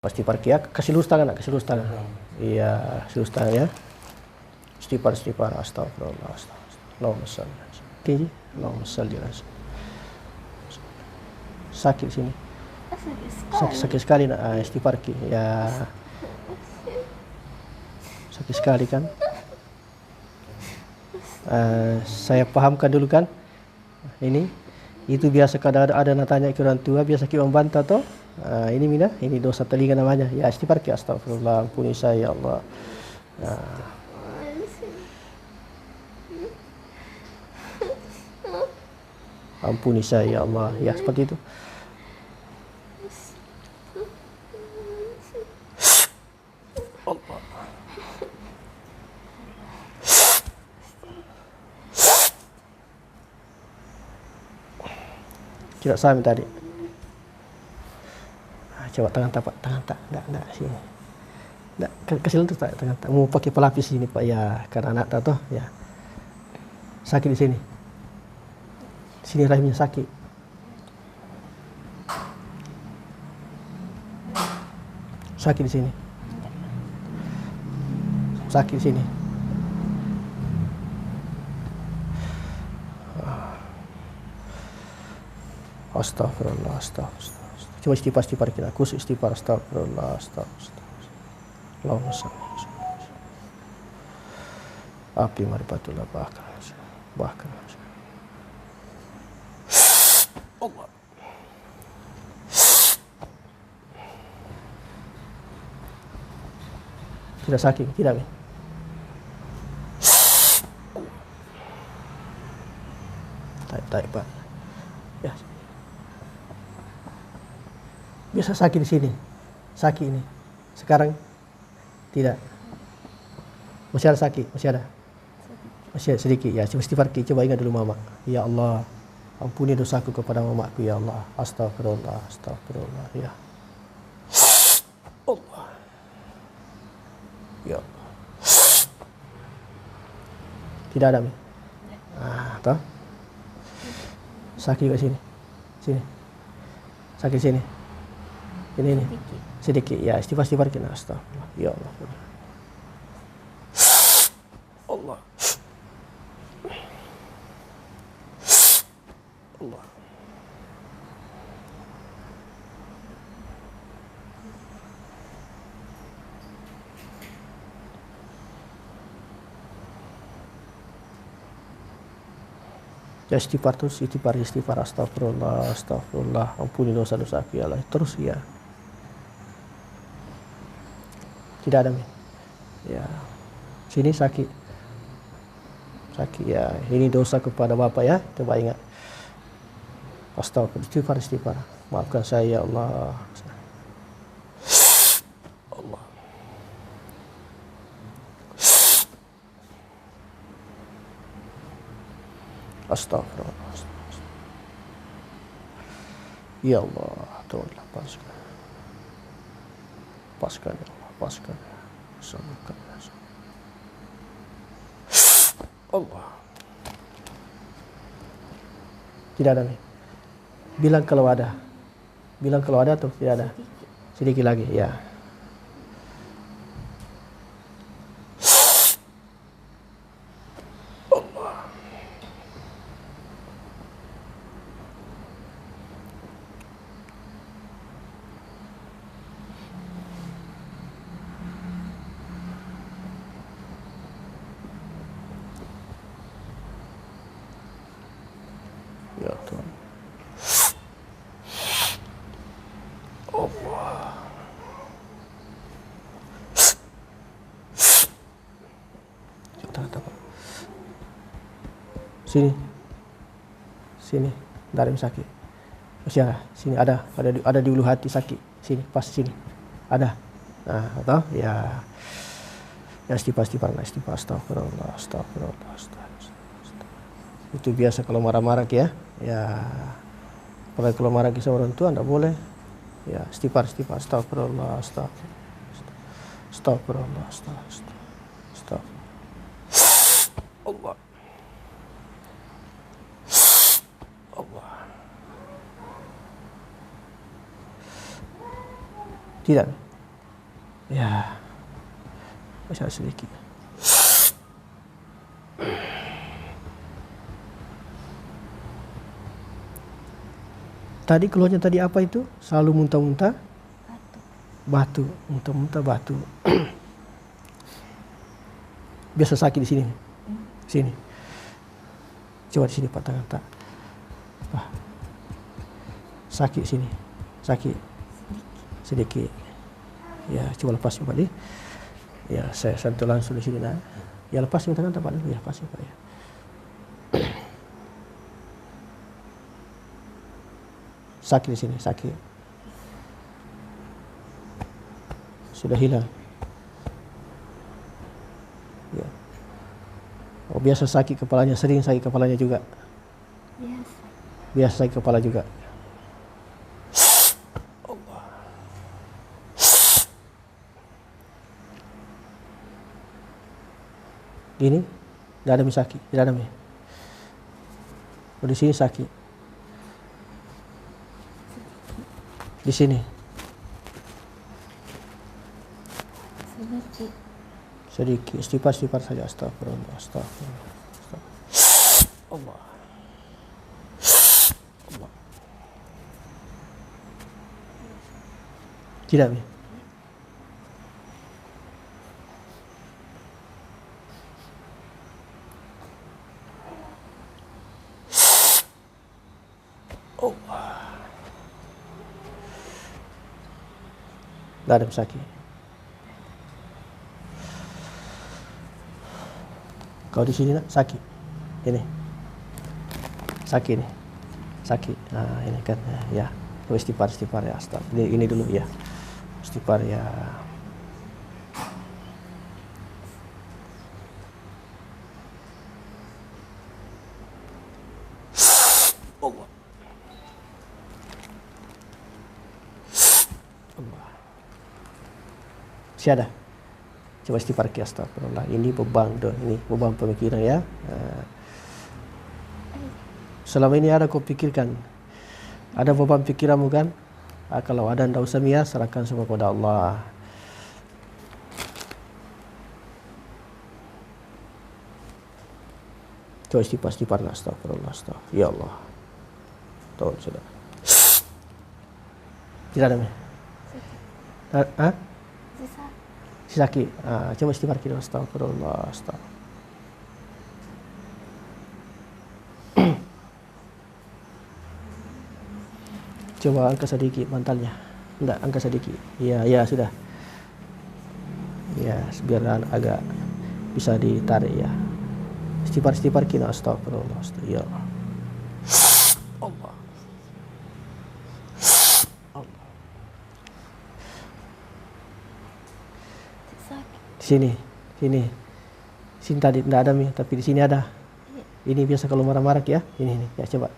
Pasti parkir ya, kasih lurus tangan, kasih lurus tangan. Iya, kasih lurus tangan ya. Istighfar, istighfar, astagfirullah, astagfirullah. Allahumma shalli ala sayyidina. Tinggi, Allahumma shalli ala sayyidina. Sakit di sini. Sakit sekali nak, istighfar ki. Ya. Sakit sekali kan? Saya pahamkan dulu kan. Ini itu biasa kalau ada nak tanya ke orang tua, biasa kita membantah toh. Ini mina, ini dosa telinga namanya. Ya istighfar ki, astagfirullah, ampuni saya ya Allah. Ampuni saya ya Allah. Ya seperti itu. Allah. Tidak sama tadi. Coba tangan tak, enggak sini. Enggak, kasih lentur tak tangan tak. Mau pakai pelapis sini Pak ya, karena anak tak toh ya. Sakit di sini. Sini rahimnya sakit. Sakit di sini. Sakit di sini. Astagfirullah, astagfirullah. Coba istighfar kita, khusus istighfar, astagfirullah, astagfirullah. Allahumma shalli ala sayyidina. Api marifatullah bahkan. Allah. Tidak sakit, tidak. Tarik Pak. Ya. Biasa sakit di sini. Sakit ini. Sekarang tidak. Masih ada sakit, masih ada. Masih ada sedikit ya. Coba istighfar, coba ingat dulu mama. Ya Allah, ampuni dosaku kepada mamaku ya Allah. Astagfirullah, astagfirullah ya. Allah. Ya Allah. Tidak ada Mi. Toh? Sakit juga sini. Sini. Sakit sini. Ini. Sedikit. Ya, istighfar kita. Astagfirullah. Ya Allah. Allah. Allah. Ya istighfar terus, istighfar, astagfirullah, astagfirullah, ampuni dosa-dosa aku ya Allah. Terus ya. Tidak ada Mi. Ya. Sini sakit. Sakit ya. Ini dosa kepada Bapak ya. Coba ingat. Astagfirullah, istighfar. Maafkan saya ya Allah. Allah. Astagfirullah. Ya Allah, tolong lepaskan. Lepaskan ya Allah, lepaskan. Sembuhkan. Allah. Tidak ada nih. Bilang kalau ada. Bilang kalau ada tuh tidak ada. Sedikit lagi ya. Ya Tuhan. Allah. Sini. Dalam sakit. Masih ada. Sini ada di ulu hati sakit. Sini, pas sini. Ada. Nah, atau ya. Ya istighfar, astagfirullah. Itu biasa kalau marah-marah ya. Ya. Apalagi kalau marah ke orang tua enggak boleh. Ya, istighfar, astagfirullah, astagfirullah, astagfirullah. Allah. Allah. Tidak. Ya, masih ada sedikit. Tadi keluarnya tadi apa itu? Selalu muntah-muntah? Batu. Muntah-muntah batu. Biasa sakit di sini. Sini. Coba di sini Pak tangan tak. Sakit sini. Sakit. Sedikit. Ya, coba lepas Pak di. Ya, saya sentuh langsung di sini nah. Ya lepas tangan tak Pak dulu ya, lepas Pak ya. Sakit di sini, sakit. Sudah hilang. Ya. Oh, biasa sakit kepalanya, sering sakit kepalanya juga. Biasa sakit kepala juga. Ini, tidak ada sakit, tidak ada. Oh, di sini sakit. Di sini. Sedikit. Istighfar saja. Astagfirullah. Allah. Tidak, Mi. Tidak ada sakit. Kau di sini nak sakit. Ini. Sakit ni. Sakit. Nah, ini kan ya. Kau istighfar ya. Astagfirullah. Ini dulu ya. Istighfar ya. Siada. Coba istighfar ki astagfirullah. Ini beban ini beban pemikiran ya. Selama ini ada kau pikirkan. Ada beban pikiranmu kan? Kalau ada ndak usah Mia, serahkan semua kepada Allah. Coba istighfar astagfirullah. Ya Allah. Tahu sudah. Tidak ada Mia. Hah? Sakit. Coba istighfar kita astagfirullah. Coba angkat sedikit mantalnya. Enggak, angkat sedikit. Ya sudah. Ya, biar agak bisa ditarik ya. Istighfar kita astagfirullah. Ya Allah. Sini tadi tidak ada Mi, tapi di sini ada. Ini biasa kalau marah-marah ya. Ini ya coba.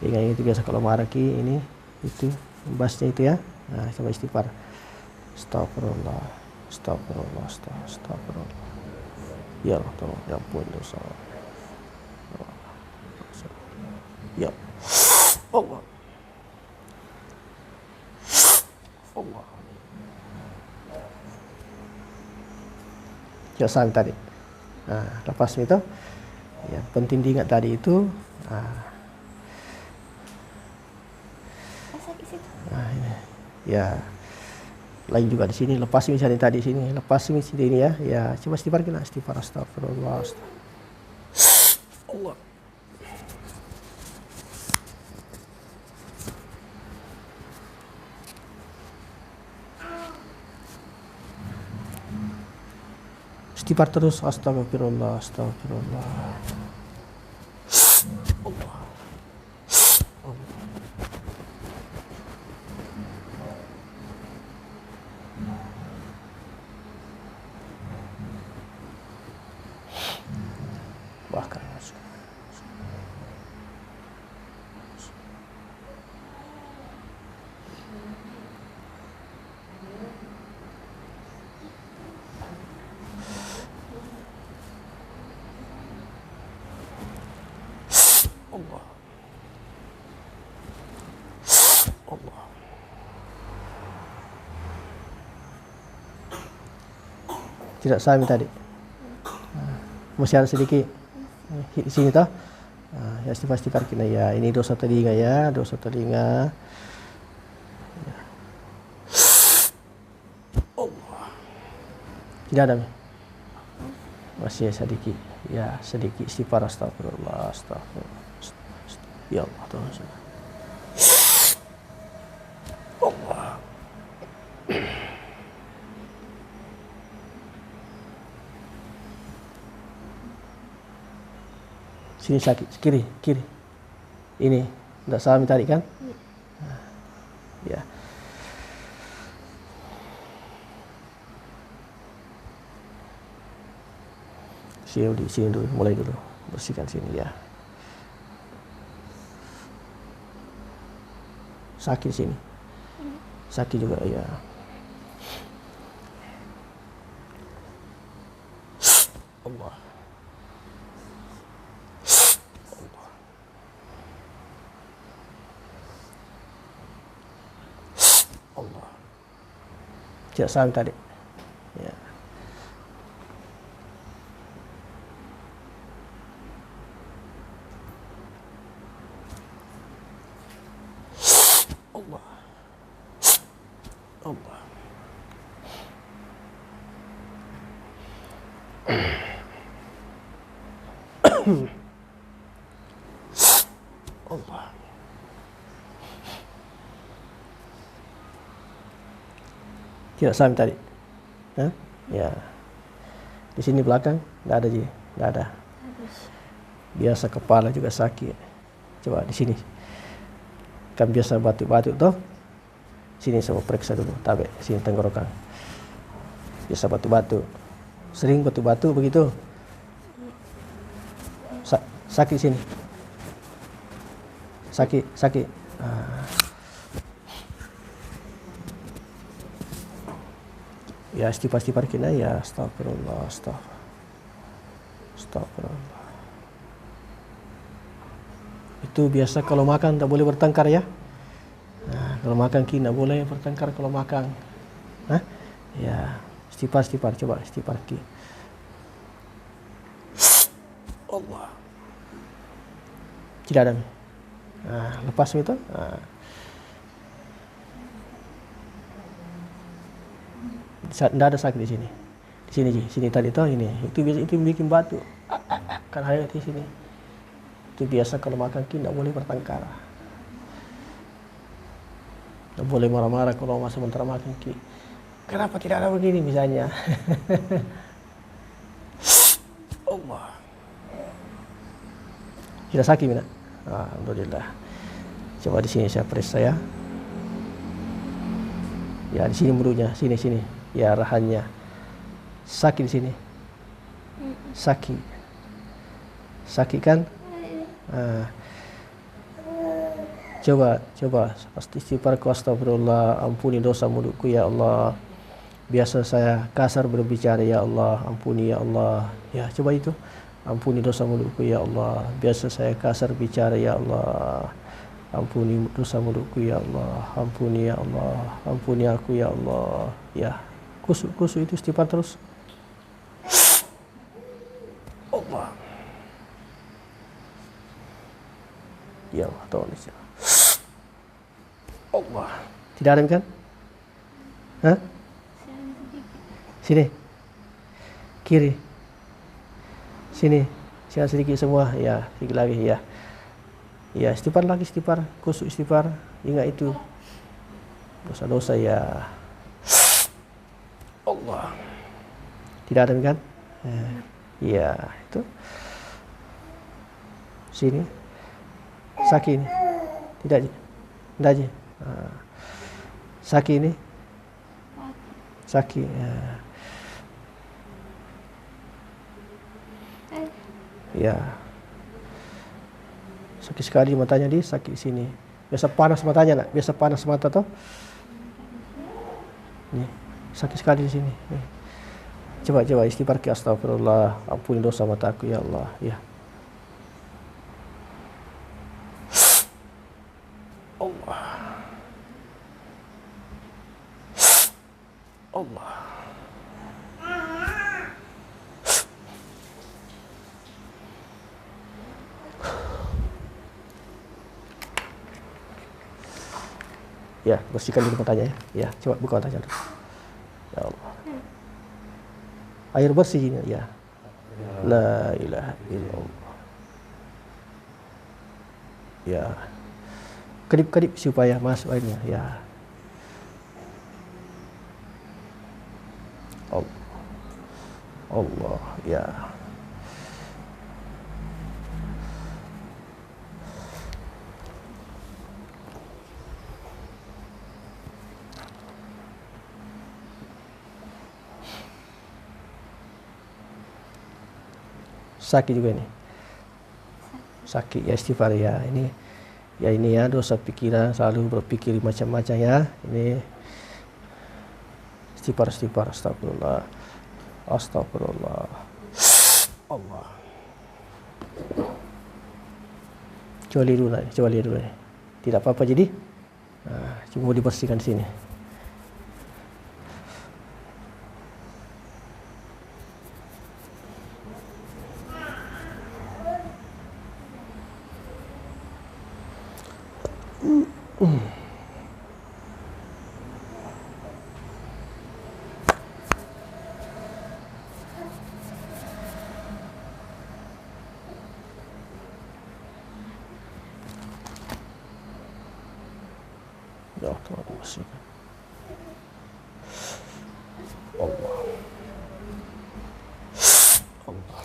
Ingat itu biasa kalau marah ki ini itu basnya itu ya. Nah, coba istighfar. Astagfirullah. Ya Allah, tolong ya ampun dosa. Ya Allah. Jasa tadi. Lepas itu, ya penting diingat tadi itu. Ini, ya lain juga di sini. Lepas misalnya tadi sini, lepas misalnya ini ya. Ya coba istighfar kita, astagfirullah. Allah. Istighfar terus, astagfirullah. Allah. Bahkan Tidak sami tadi. Masih ada sedikit di sini toh. Ya istighfar kita ya. Ini dosa telinga ya, dosa telinga. Ya. Allah. Tidak ada. Masih sedikit. Ya, sedikit istighfar astagfirullah, astagfirullah. Ya Allah, Tuhan. Allah. Sini sakit, kiri. Ini, tidak salah tadi kan? Ya. Sini dulu, mulai dulu. Bersihkan sini ya. Sakit sini. Sakit juga ya. Allah. Allah. Tidak salah tadi. Ya. Allah. Allah. Allah. Tidak sama tadi. Hah? Ya. Di sini belakang enggak ada Ji, enggak ada. Biasa kepala juga sakit. Coba di sini. Kan biasa batuk-batuk toh. Sini saya mau periksa dulu, tabe sini tenggorokan. Biasa batuk-batuk. Sering batuk-batuk begitu. Sakit sini. Sakit. Ya istighfar kita ya, astagfirullah, astagfirullah. Itu biasa kalau makan tak boleh bertengkar ya. Nah, kalau makan kita tak boleh bertengkar kalau makan. Hah? Ya, istighfar, coba istighfar kita. Allah. Tidak ada. Nah, lepas itu. Nah. Tidak ada sakit di sini. Di sini Ji, sini tadi toh ini. Itu biasa itu bikin batuk. Kan ada di sini. Itu biasa kalau makan kita tidak boleh bertengkar. Tidak boleh marah-marah kalau masa sementara makan ki. Kenapa tidak ada begini misalnya? Allah. Tidak sakit Mina? Alhamdulillah. Coba di sini saya periksa ya. Ya di sini mulutnya, sini. Ya rahannya. Sakit di sini. Sakit kan? Coba istighfarku, astagfirullah, ampuni dosa mulutku ya Allah. Biasa saya kasar berbicara ya Allah, ampuni ya Allah. Ya coba itu. Ampuni dosa mulutku ya Allah. Biasa saya kasar bicara ya Allah. Ampuni dosa mulutku ya Allah. Ampuni ya Allah. Ampuni aku ya Allah. Ya. Kusuk itu istighfar terus. Allah. Ya Allah, tolong ya. Allah. Tidak ada kan? Hah? Sini. Kiri. Sini. Siapa sedikit semua. Ya, sedikit lagi ya. Ya, istighfar lagi, kusuk istighfar. Ingat itu. Dosa-dosa ya. Allah. Tidak ada kan? Ya, itu. Sini. Sakit ini. Tidak aja. Sakit ini. Sakit. Ya. Sakit sekali matanya sakit sini. Biasa panas matanya nak. Biasa panas mata toh. Nih. Sakit sekali di sini. Coba istighfar ki, astagfirullah, ampuni dosa mataku ya Allah. Ya. Allah. Allah. Ya, bersihkan dulu matanya ya. Ya, coba buka matanya dulu. Ya Allah. Air bersih ini ya. La ilaha illallah. Ya. Kedip-kedip supaya masuk airnya ya. Allah. Allah ya. Sakit juga ini. Sakit ya, istighfar ya. Ini ya dosa pikiran, selalu berpikir macam-macam ya. Ini istighfar, astagfirullah. Astagfirullah. Allah. Coba lihat dulu nih. Tidak apa-apa jadi. Nah, cuma dibersihkan di sini. Ya Allah, bersihkan. Allah. Allah.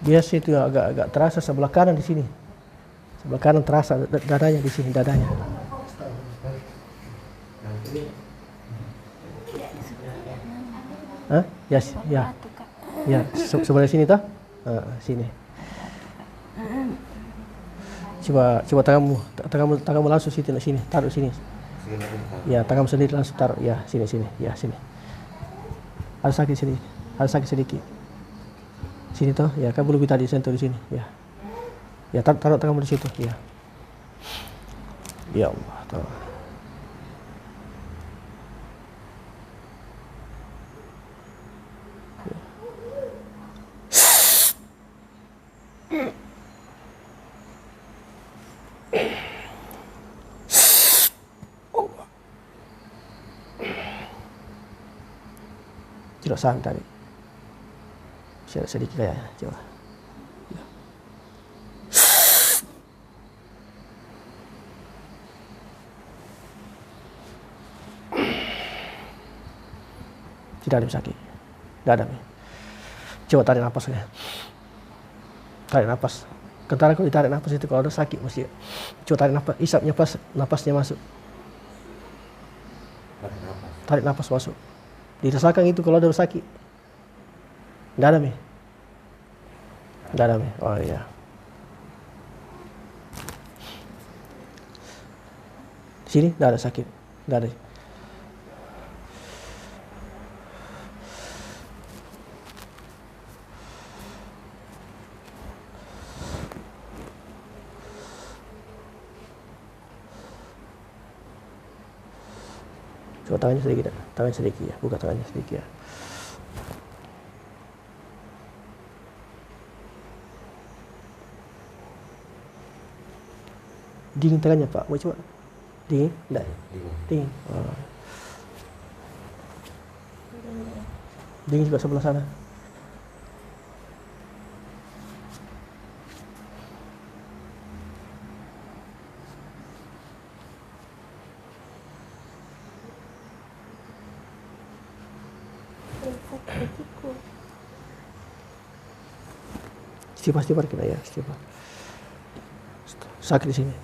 Biasa itu agak terasa sebelah kanan di sini. Sebelah kanan terasa dadanya di sini, dadanya. Hah? Ya, ya. Ya, sebelah sini toh? Sini. Coba tanganmu langsung sini, taruh sini. Ya, tanganmu sendiri langsung taruh. Ya, sini. Ya, sini. Harus sakit sedikit. Sini toh, ya kan belum tadi sentuh di sini, ya. Ya, taruh tanganmu di situ, ya. Ya Allah, toh. Tidak santai. Sedikit ya, coba. Ya. Tidak ada sakit. Tidak ada. Coba tarik napasnya. Tarik napas. Kentara kalau ditarik napas itu kalau ada sakit mesti. Coba tarik napas, isapnya pas, napasnya masuk. Tarik napas masuk. Dirasakan itu kalau ada sakit. Tidak ada, Mi. Tidak ada, Mi. Oh iya. Di sini tidak ada sakit. Tidak ada. Coba tangannya sedikit ya, buka tangannya sedikit ya. Dingin tangannya Pak, mau coba? Dingin? Enggak? Dingin. Oh. Dingin juga sebelah sana. Istighfar kita ya, istighfar. Sakit di sini.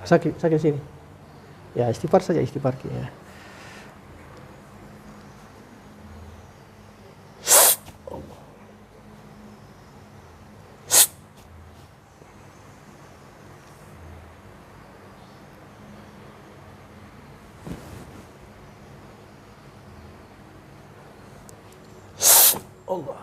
Sakit di sini. Ya, istighfar saja, istighfar ya. Allah.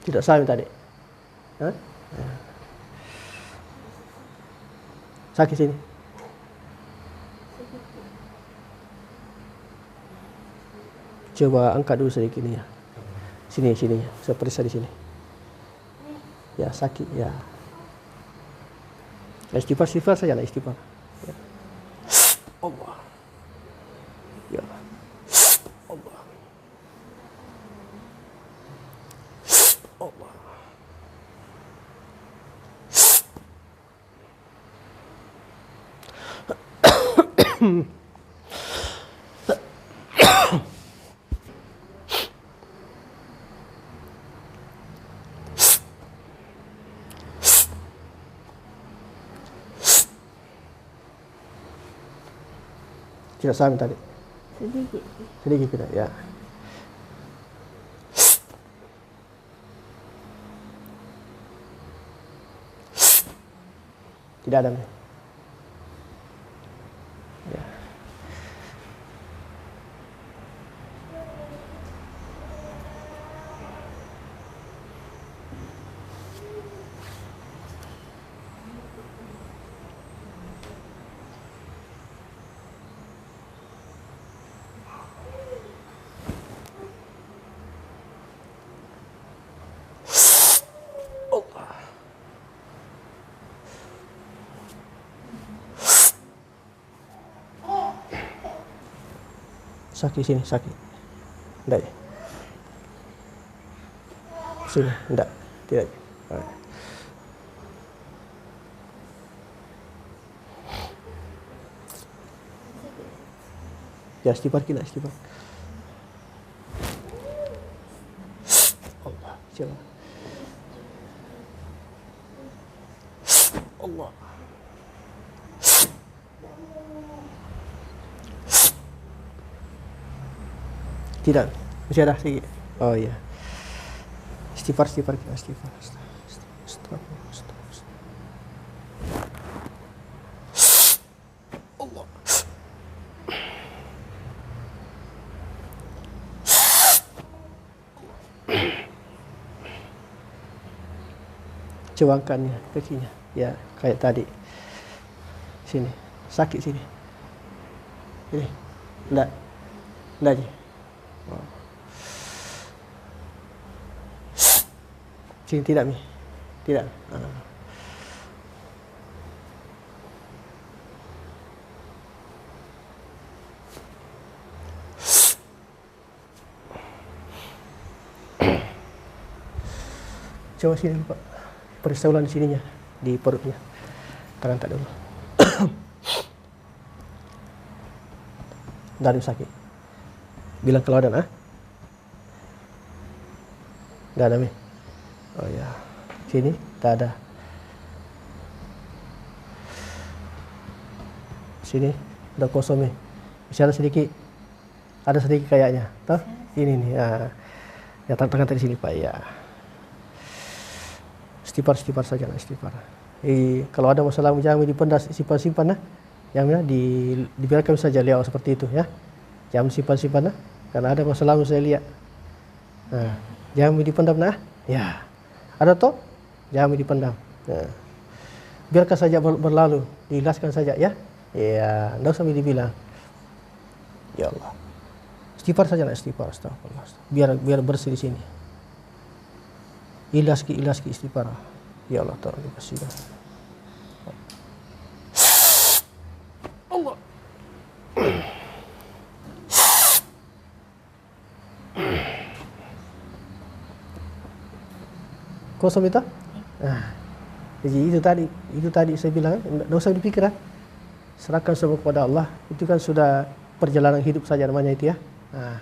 Tidak sampai tadi. Hah? Sakit sini. Coba angkat dulu sedikit ini ya. Sini, sini. Saya periksa di sini. Ya, sakit ya. Istighfar saja lah, istighfar. Ya. Allah. Ya. Allah. Allah. Tidak sampai tadi. Sedikit. Sedikit tidak ya. Tidak ada. Ya. Sakit sini, sakit. Enggak ya? Sini, enggak. Tidak. Ya, istighfar kita, istighfar. Allah, coba. Allah. Tidak, masih ada sedikit. Oh iya. Istighfar, istighfar, istighfar. Allah. Coba angkatnya kakinya. Ya, kayak tadi. Sini, sakit sini. Ini, enggak. Enggak aja. Sini tidak Mi, tidak. Coba sini Pak, periksa ulang di sininya, di perutnya. Tangan tak dulu. Dari sakit. Bilang kalau ada, Nggak ada Mi. Oh ya, sini tak ada. Sini udah kosong nih. Masih ada sedikit. Ada sedikit kayaknya. Tuh, ini nih. Ya, tangan di sini Pak ya. Istighfar saja lah, istighfar. Kalau ada masalah jangan dipendam, simpan-simpan Jangan dibiarkan saja lihat seperti itu ya. Jangan simpan-simpan karena ada masalah saya lihat. Jangan dipendam Ya. Ada toh? Jangan dipendam. Biarkan saja berlalu, diilaskan saja ya. Ya, enggak usah dibilang. Ya Allah. Istighfar saja lah, istighfar, astagfirullah. Biar bersih di sini. Ilas ki istighfar. Ya Allah, tolong dikasihkan. Allah. Kosong itu? Jadi itu tadi saya bilang, tidak usah dipikir serahkan semua kepada Allah. Itu kan sudah perjalanan hidup saja namanya itu ya.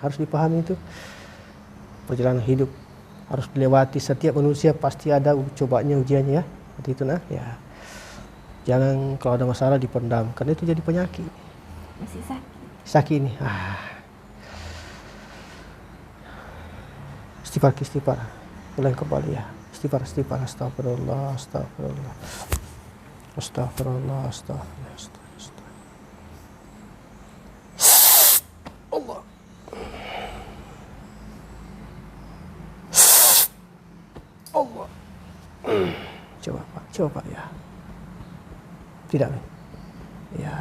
Harus dipahami itu. Perjalanan hidup harus dilewati, setiap manusia pasti ada cobanya, ujiannya ya. Seperti itu ya. Jangan kalau ada masalah dipendam, karena itu jadi penyakit. Masih sakit. Sakit ini. Istighfar. Ulang kembali ya. Istighfar, istighfar. Astagfirullah, astagfirullah. Astagfirullah, astagfirullah. Allah. Allah. Coba Pak ya. Tidak. Ya.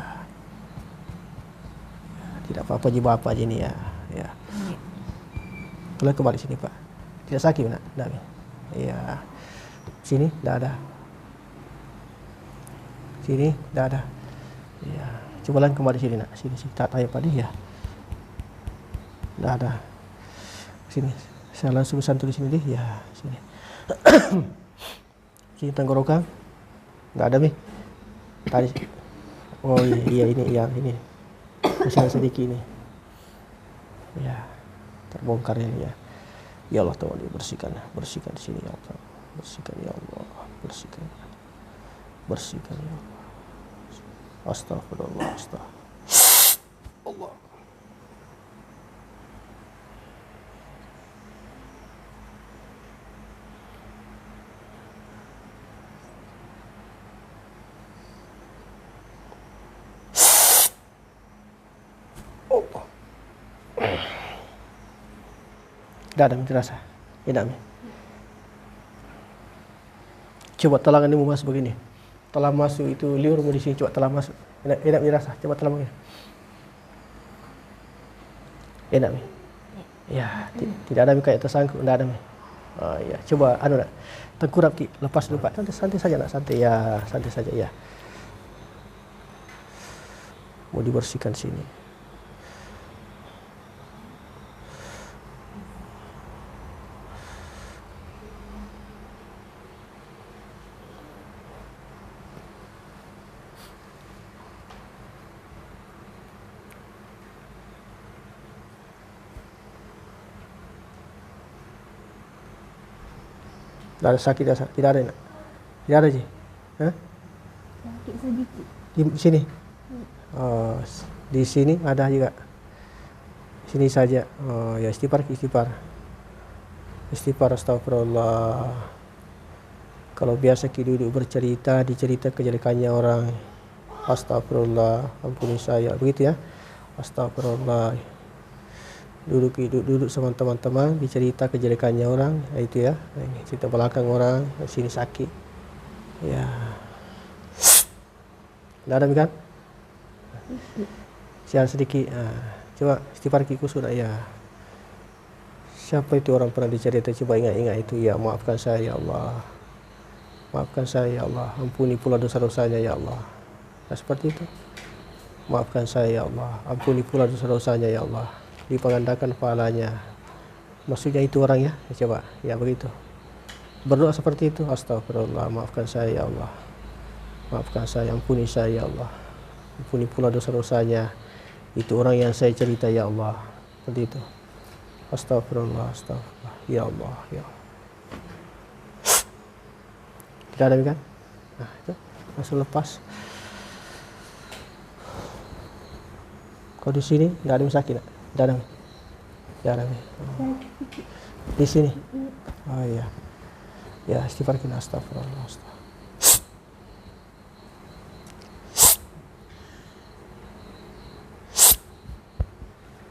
Tidak apa-apa je Bapak je ni ya. Ya. Kalau kembali sini Pak. Tidak sakit nak? Tidak. Ya. Sini dah ada. Sini dah ada. Ya. Coba kembali sini nak. Sini tak tanya pada dia. Dah ada. Sini. Saya langsung santu di sini deh. Ya, sini. Sini tenggorokan. Enggak ada, Mi. Tadi. Oh iya ini ini. Masih sedikit ini. Ya. Terbongkar ini ya. Ya Allah tolong dibersihkan. Bersihkan di sini ya Allah. Bersihkan ya Allah. Bersihkan. Bersihkan ya Allah. Astagfirullah. Allah. Dah ada terasa. Ya dah. Coba talangan ini masuk begini. Telah masuk itu liur di sini, coba telah masuk. Enak dirasa. Coba telah begini. Enak. Ya, tidak ada kayak tersangkut, tidak ada. Oh ya, coba nak. Tengkurap ki, lepas dulu Pak. Santai saja nak, santai ya, santai saja ya. Mau dibersihkan sini. Tidak ada sakit, tidak ada nak? Tidak ada je? Hah? Sakit sedikit. Di sini? Oh, di sini ada juga? Sini saja? Oh ya, istighfar. Istighfar, astagfirullah. Kalau biasa kita duduk bercerita, dicerita kejelekannya orang. Astagfirullah, ampuni saya. Begitu ya? Astagfirullah. Duduk sama teman-teman, dicerita kejelekannya orang, itu ya. Ini cerita belakang orang, sini sakit. Ya. Dah ada kan? Siar sedikit. Coba istighfar kiku sudah ya. Siapa itu orang pernah dicerita, coba ingat itu ya. Maafkan saya ya Allah. Maafkan saya ya Allah. Ampuni pula dosa-dosanya ya Allah. Nah, seperti itu. Maafkan saya ya Allah. Ampuni pula dosa-dosanya ya Allah. Dipangandakan pahalanya. Maksudnya itu orang ya. Coba ya begitu. Berdoa seperti itu. Astagfirullah, maafkan saya ya Allah. Maafkan saya, ampuni saya ya Allah. Ampuni pula dosa-dosanya. Itu orang yang saya cerita ya Allah. Seperti itu. Astagfirullah, astagfirullah. Ya Allah, ya Allah. Tidak ada kan? Nah, itu langsung lepas. Kalau di sini enggak ada yang sakit, tak? Tidak ada. Tidak ada. Di sini. Oh iya. Ya, istighfar kita, astagfirullah.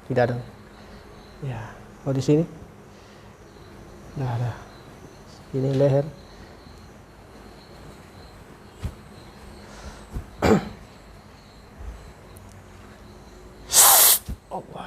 Tidak ada. Ya, kalau di sini tidak ada. Ini leher. Allah.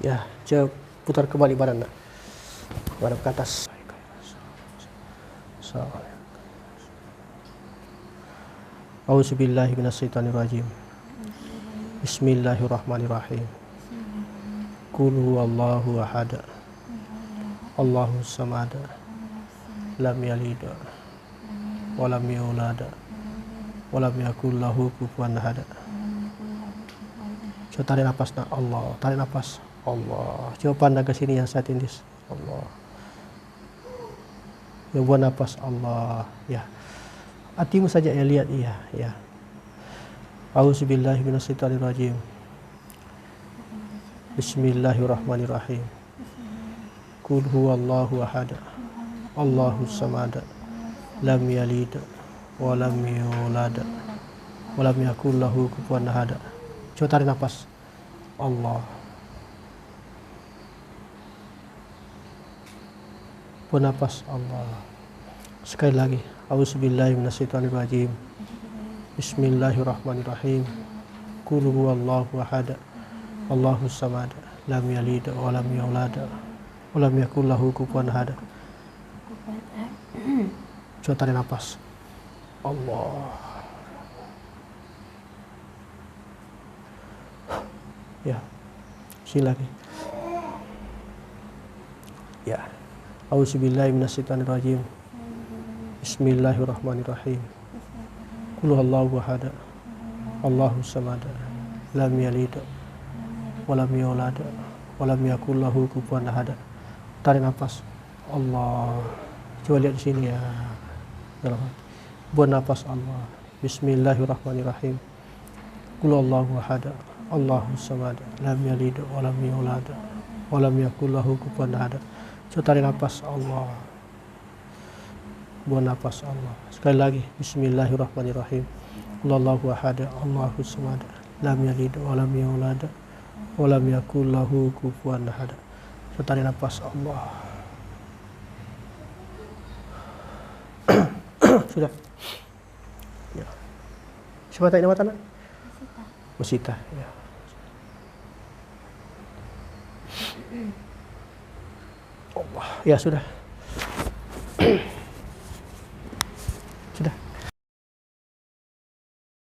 Ya, coba putar kembali badan nak. Badan ke atas. A'udzubillahi minasyaitonirrajim. Bismillahirrahmanirrahim. Qul huwallahu ahad. Allahus samad. lam yalid wa lam yulad wa lam yakul lahu kufuwan ahad. Coba tarik nafas, nak. Allah, tarik nafas. Allah. Coba pandang ke sini yang saya tindis. Allah. Ya, buat nafas. Allah. Ya. Hatimu saja ya, lihat. Iya, ya. A'udzubillahi minasyaitonirrajim. Bismillahirrahmanirrahim. Qul huwallahu ahad. Allahus samad. Lam yalid wa lam yulad wa lam yakul lahu kufuwan ahad. Coba tarik nafas. Allah. Bernafas. Allah. Sekali lagi. A'udzubillahi minasyaitonirrajim. Bismillahirrahmanirrahim. Qul huwallahu ahad. Allahus samad. Lam yalid wa lam yulad wa lam yakul lahu kufuwan ahad. Coba tarik nafas. Allah. Ya. Sini lagi. Ya. A'udzubillahi minasyaitonirrajim. Bismillahirrahmanirrahim. Qul huwallahu ahad. Allahus samad. Lam yalid wa lam yulad wa lam yakul lahu kufuwan ahad. Tarik nafas. Allah. Coba lihat di sini ya. Buat nafas. Allah. Bismillahirrahmanirrahim. Qul huwallahu ahad. Allahus samad. Lam yalid wa lam yulad wa lam yakul lahu kufuwan ahad. Coba tarik nafas. Allah. Buat nafas. Allah. Sekali lagi. Bismillahirrahmanirrahim. Qul huwallahu ahad. Allahus samad. Lam yalid wa lam yulad wa lam yakul lahu kufuwan ahad. Coba tarik nafas. Allah. Sudah. Ya. Siapa tanya nama tanah? Musita. Ya. Allah. Ya sudah.